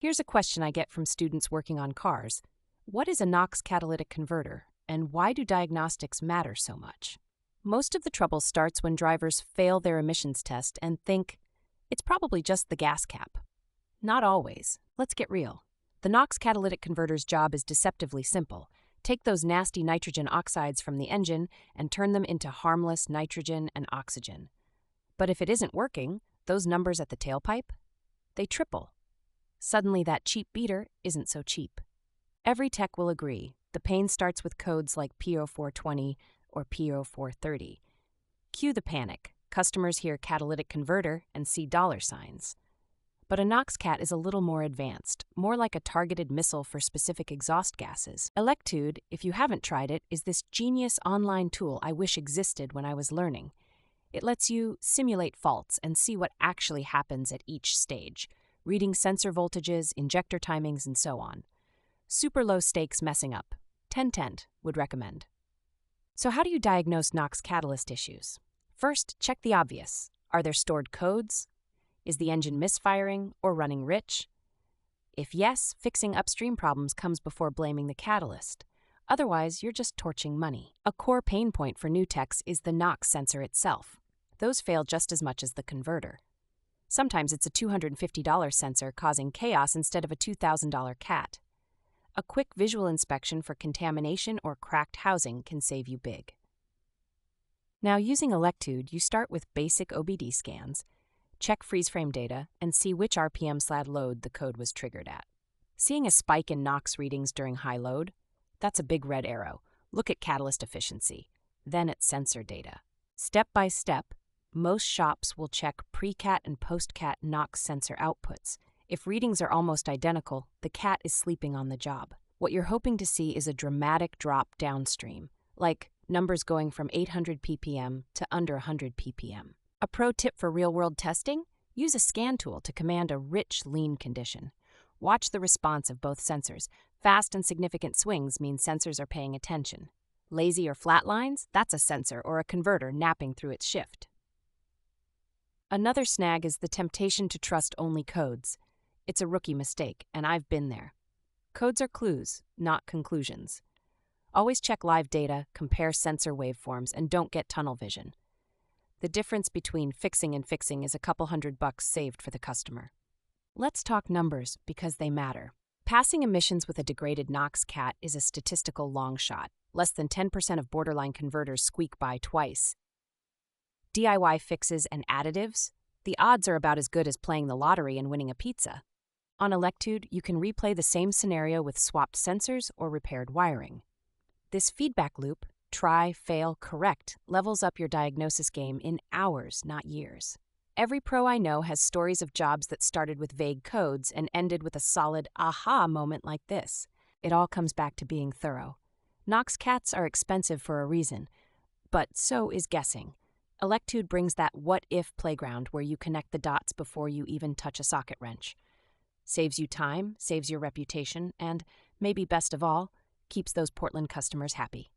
Here's a question I get from students working on cars. What is a Nox catalytic converter, and why do diagnostics matter so much? Most of the trouble starts when drivers fail their emissions test and think, it's probably just the gas cap. Not always. Let's get real. The Nox catalytic converter's job is deceptively simple. Take those nasty nitrogen oxides from the engine and turn them into harmless nitrogen and oxygen. But if it isn't working, those numbers at the tailpipe, they triple. Suddenly that cheap beater isn't so cheap. Every tech will agree, the pain starts with codes like P0420 or P0430. Cue the panic. Customers hear catalytic converter and see dollar signs. But a Nox Cat is a little more advanced, more like a targeted missile for specific exhaust gases. Electude, if you haven't tried it, is this genius online tool I wish existed when I was learning. It lets you simulate faults and see what actually happens at each stage, reading sensor voltages, injector timings, and so on. Super low stakes messing up. 10/10 would recommend. So how do you diagnose Nox catalyst issues? First, check the obvious. Are there stored codes? Is the engine misfiring or running rich? If yes, fixing upstream problems comes before blaming the catalyst. Otherwise, you're just torching money. A core pain point for new techs is the Nox sensor itself. Those fail just as much as the converter. Sometimes it's a $250 sensor causing chaos instead of a $2,000 CAT. A quick visual inspection for contamination or cracked housing can save you big. Now, using Electude, you start with basic OBD scans, check freeze frame data, and see which RPM/load the code was triggered at. Seeing a spike in Nox readings during high load? That's a big red arrow. Look at catalyst efficiency, then at sensor data. Step by step, most shops will check pre-CAT and post-CAT Nox sensor outputs. If readings are almost identical, the CAT is sleeping on the job. What you're hoping to see is a dramatic drop downstream, like numbers going from 800 ppm to under 100 ppm. A pro tip for real-world testing? Use a scan tool to command a rich, lean condition. Watch the response of both sensors. Fast and significant swings mean sensors are paying attention. Lazy or flat lines? That's a sensor or a converter napping through its shift. Another snag is the temptation to trust only codes. It's a rookie mistake, and I've been there. Codes are clues, not conclusions. Always check live data, compare sensor waveforms, and don't get tunnel vision. The difference between fixing and fixing is a couple $100 saved for the customer. Let's talk numbers, because they matter. Passing emissions with a degraded Nox CAT is a statistical long shot. Less than 10% of borderline converters squeak by twice. DIY fixes and additives? The odds are about as good as playing the lottery and winning a pizza. On Electude, you can replay the same scenario with swapped sensors or repaired wiring. This feedback loop, try, fail, correct, levels up your diagnosis game in hours, not years. Every pro I know has stories of jobs that started with vague codes and ended with a solid aha moment like this. It all comes back to being thorough. Nox CATs are expensive for a reason, but so is guessing. Electude brings that what-if playground where you connect the dots before you even touch a socket wrench. Saves you time, saves your reputation, and, maybe best of all, keeps those Portland customers happy.